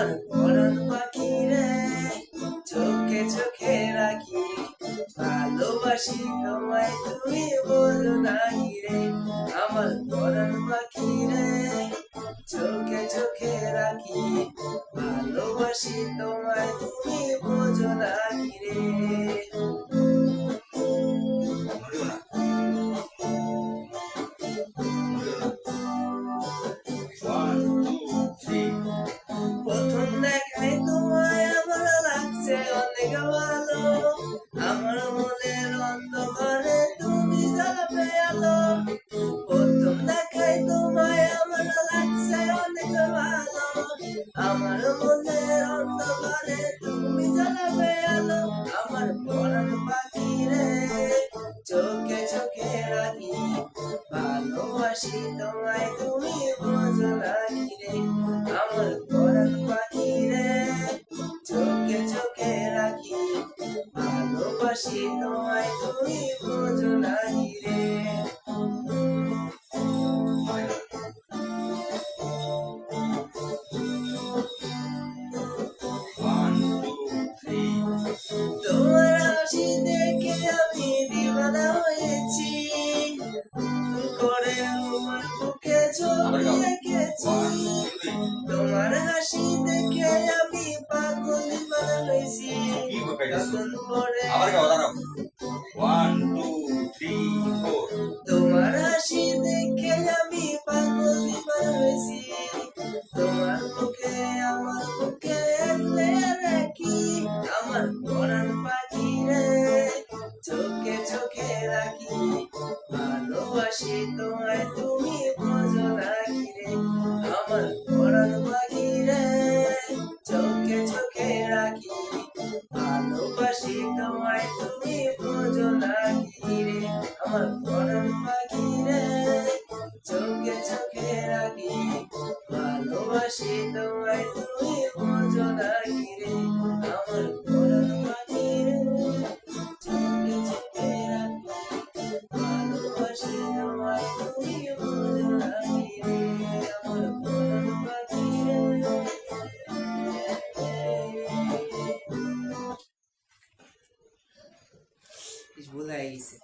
আমার পরাণ পাখি রে, চোখে চোখে রাখি, ভালোবাসি তোমায় তুমি বলো নাকি রে। আমার পরাণ পাখি রে, চোখে চোখে রাখি, ভালোবাসি তোমায় তুমি বোঝো নাকি রে। প্রথম দেখায় তোমায় আমার লাগছে অনেক ভালো, আমার মনের অন্ধকারে তুমি জ্বালাবে আলো। প্রথম দেখায় তোমায় আমার লাগছে অনেক ভালো, আমার মনের অন্ধকারে তুমি জ্বালাবে আলো। আমার পরাণ পাখি রে, চোখে চোখে রাখি, ভালোবাসি তোমায় তুমি বোঝো নাকি রে। আমার পরাণ পাখি রে, চোখে চোখে রাখি, ভালোবাসি তোমায় তুমি বোঝো নাকি রে। তোমার হাসি দেখে আমি দিওয়ানা হয়েছি, করে আমার বুকে ছবি এঁকেছি। তোমার হাসি দেখে আমি পাগল দিওয়ানা হয়েছি, তখন পরে তোমার হাসি দেখে আমি পাগল দিওয়ানা হয়েছি। তোমার মুখে আমার বুকে এলে রাখি, আমার পরাণ পাখি রে, চোখে চোখে রাখি, ভালোবাসি তোমায় তুমি বোঝো নাকি রে। আমার পরাণ পাখি রে, চোখে চোখে রাখি, ভালোবাসি তোমায় তুমি বোঝো নাকি রে। আমার পরাণ পাখি রে, চোখে চোখে রাখি, ভালোবাসি তোমায় তুমি বোঝো নাকি রে। আমার পরাণ পাখি রে, চোখে চোখে রাখি, ভালোবাসি তোমায় তুমি বোঝো নাকি রে। আমার পরাণ পাখি রে। ভুল হয়ে গেছে।